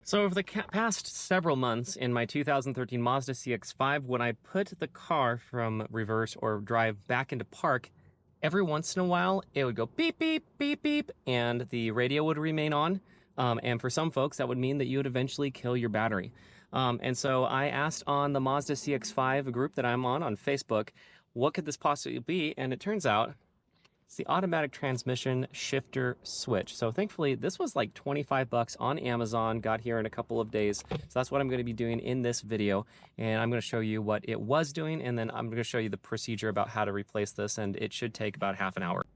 So over the past several months in my 2013 Mazda CX-5, when I put the car from reverse or drive back into park, every once in a while it would go beep, beep, beep, beep, and the radio would remain on. And for some folks, that would mean that you would eventually kill your battery. And so I asked on the Mazda CX-5 group that I'm on Facebook, what could this possibly be? And it turns out it's the automatic transmission shifter switch. So thankfully, this was like 25 bucks on Amazon, got here in a couple of days. So that's what I'm going to be doing in this video. And I'm going to show you what it was doing, and then I'm going to show you the procedure about how to replace this, and it should take about half an hour.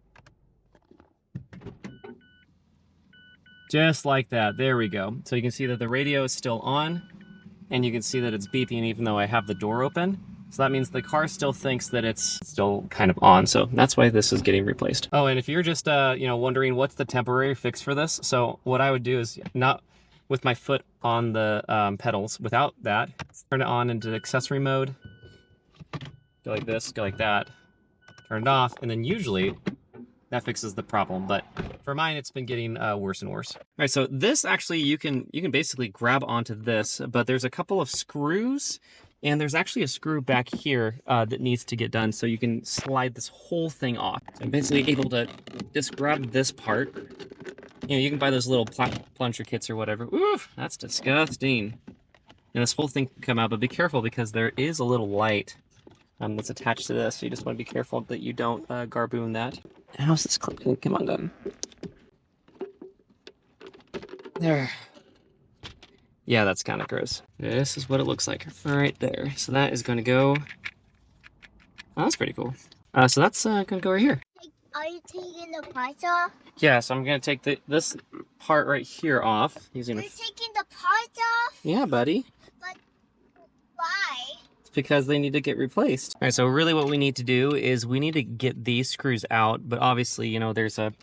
Just like that, there we go. So you can see that the radio is still on, and you can see that it's beeping even though I have the door open. So that means the car still thinks that it's still kind of on. So that's why this is getting replaced. Oh, and if you're just, wondering what's the temporary fix for this. So what I would do is not with my foot on the pedals, without that, turn it on into accessory mode. Go like this, go like that, turn it off. And then usually that fixes the problem. But for mine, it's been getting worse and worse. All right, so this actually, you can basically grab onto this, but there's a couple of screws. And there's actually a screw back here that needs to get done, so you can slide this whole thing off. So I'm basically able to just grab this part. You know, you can buy those little plunger kits or whatever. Oof, that's disgusting. And this whole thing can come out, but be careful because there is a little light that's attached to this, so you just want to be careful that you don't garboon that. How's this clip going to come undone? There. Yeah, that's kind of gross. This is what it looks like right there. So that is going to go... Oh, that's pretty cool. So that's going to go right here. Are you taking the parts off? Yeah, so I'm going to take this part right here off. You're taking the parts off? Yeah, buddy. But why? It's because they need to get replaced. All right, so really what we need to do is we need to get these screws out, but obviously, you know, there's a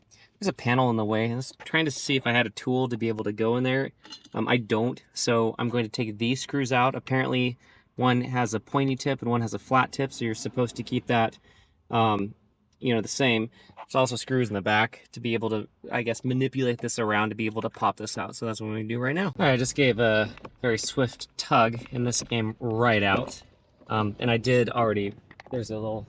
panel in the way. I was trying to see if I had a tool to be able to go in there. I don't, so I'm going to take these screws out. Apparently, one has a pointy tip and one has a flat tip, so you're supposed to keep that, the same. There's also screws in the back to be able to, I guess, manipulate this around to be able to pop this out. So that's what I'm going to do right now. All right, I just gave a very swift tug, and this came right out. And I did already, there's a little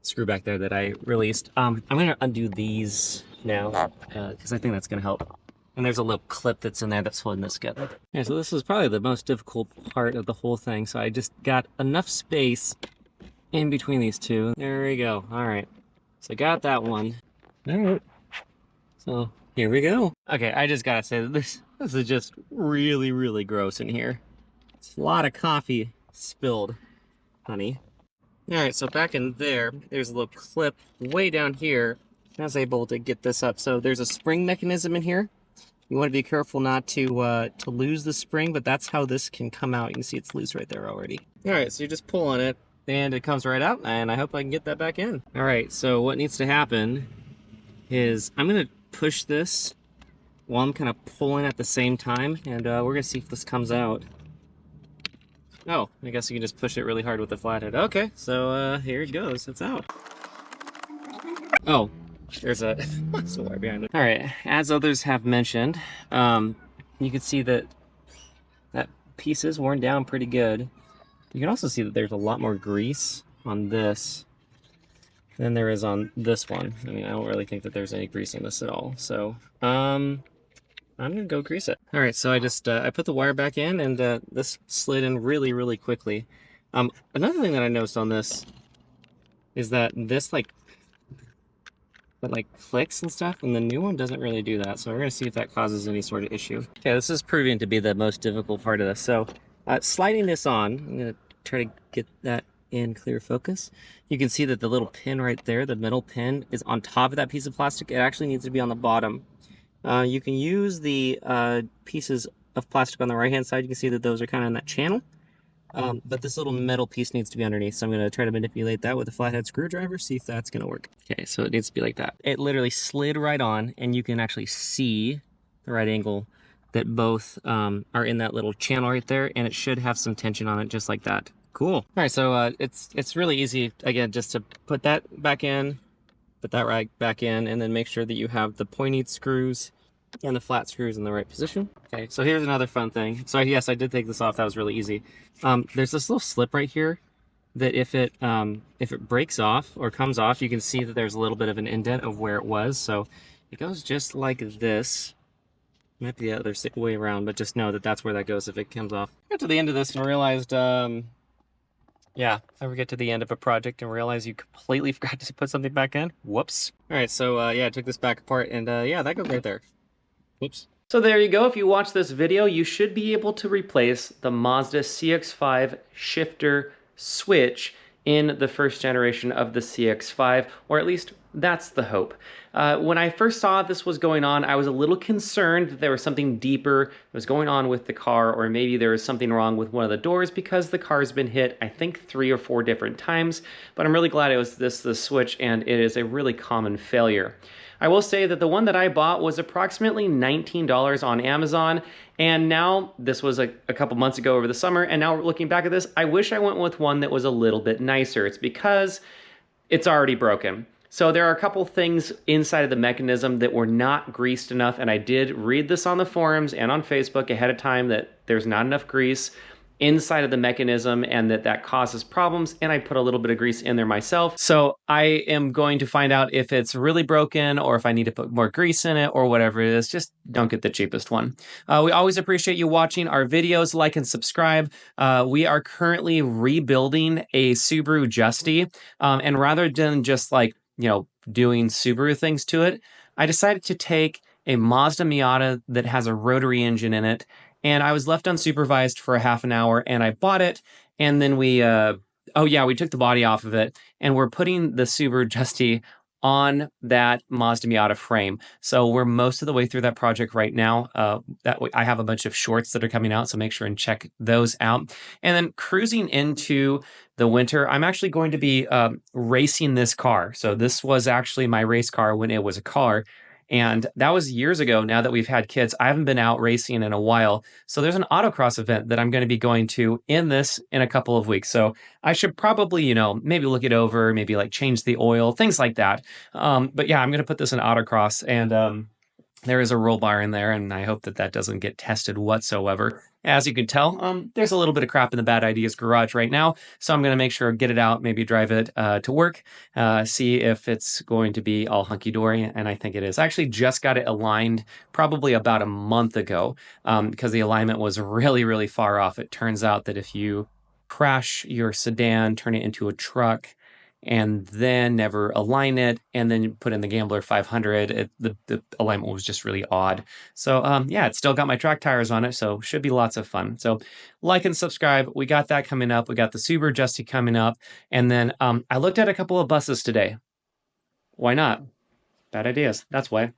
screw back there that I released. I'm going to undo these now because I think that's going to help. And there's a little clip that's in there that's holding this together. Yeah, so this is probably the most difficult part of the whole thing. So I just got enough space in between these two. There we go. All right. So I got that one. All right. So here we go. Okay, I just got to say that this is just really, really gross in here. It's a lot of coffee spilled, honey. All right, so back in there, there's a little clip way down here. I was able to get this up. So there's a spring mechanism in here. You want to be careful not to lose the spring, but that's how this can come out. You can see it's loose right there already. All right, so you just pull on it, and it comes right out, and I hope I can get that back in. All right, so what needs to happen is I'm going to push this while I'm kind of pulling at the same time, and we're going to see if this comes out. Oh, I guess you can just push it really hard with the flathead. Okay, so here it goes. It's out. Oh, there's a wire behind it. All right, as others have mentioned, you can see that that piece is worn down pretty good. You can also see that there's a lot more grease on this than there is on this one. I mean, I don't really think that there's any grease on this at all. So, I'm gonna go grease it. All right, so I just I put the wire back in, and this slid in really, really quickly. Another thing that I noticed on this is that this like clicks and stuff, and the new one doesn't really do that. So we're gonna see if that causes any sort of issue. Okay, this is proving to be the most difficult part of this. So sliding this on, I'm gonna try to get that in clear focus. You can see that the little pin right there, the middle pin, is on top of that piece of plastic. It actually needs to be on the bottom. You can use the pieces of plastic on the right hand side. You can see that those are kind of in that channel. But this little metal piece needs to be underneath, so I'm going to try to manipulate that with a flathead screwdriver, see if that's going to work. Okay, so it needs to be like that. It literally slid right on, and you can actually see the right angle that both are in that little channel right there, and it should have some tension on it just like that. Cool. All right, so it's really easy, again, just to put that back in, put that right back in, and then make sure that you have the pointed screws And the flat screws in the right position. Okay, so here's another fun thing. So yes, I did take this off. That was really easy. There's this little slip right here that if it breaks off or comes off, you can see that there's a little bit of an indent of where it was. So it goes just like this. Might be the other way around, but just know that that's where that goes if it comes off. Got to the end of this and realized, yeah, ever get to the end of a project and realize you completely forgot to put something back in? Whoops. All right, so yeah, I took this back apart, and yeah, that goes right there. Whoops. So there you go. If you watch this video, you should be able to replace the Mazda CX-5 shifter switch in the first generation of the CX-5, or at least that's the hope. When I first saw this was going on, I was a little concerned that there was something deeper that was going on with the car, or maybe there was something wrong with one of the doors because the car's been hit, I think, 3 or 4 different times. But I'm really glad it was the switch, and it is a really common failure. I will say that the one that I bought was approximately $19 on Amazon, and now, this was a couple months ago over the summer, and now looking back at this, I wish I went with one that was a little bit nicer. It's because it's already broken. So there are a couple things inside of the mechanism that were not greased enough, and I did read this on the forums and on Facebook ahead of time that there's not enough grease inside of the mechanism and that causes problems, and I put a little bit of grease in there myself. So I am going to find out if it's really broken or if I need to put more grease in it or whatever it is. Just don't get the cheapest one. We always appreciate you watching our videos. Like and subscribe. We are currently rebuilding a Subaru Justy, and rather than just like, doing Subaru things to it, I decided to take a Mazda Miata that has a rotary engine in it, and I was left unsupervised for a half an hour, and I bought it, and then we took the body off of it, and we're putting the Subaru Justy on that Mazda Miata frame. So we're most of the way through that project right now. I have a bunch of shorts that are coming out, so make sure and check those out. And then cruising into the winter, I'm actually going to be racing this car. So this was actually my race car when it was a car. And that was years ago. Now that we've had kids, I haven't been out racing in a while. So there's an autocross event that I'm going to be going to in a couple of weeks. So I should probably, maybe look it over, maybe like change the oil, things like that. But yeah, I'm going to put this in autocross, and there is a roll bar in there, and I hope that doesn't get tested whatsoever. As you can tell, there's a little bit of crap in the Bad Ideas garage right now, so I'm going to make sure get it out, maybe drive it to work, see if it's going to be all hunky-dory, and I think it is. I actually just got it aligned probably about a month ago, because the alignment was really, really far off. It turns out that if you crash your sedan, turn it into a truck, and then never align it, and then you put in the Gambler 500, the alignment was just really odd. So yeah, it's still got my track tires on it, so should be lots of fun. So like and subscribe. We got that coming up. We got the Subaru Justy coming up, and then I looked at a couple of buses today. Why not? Bad ideas. That's why.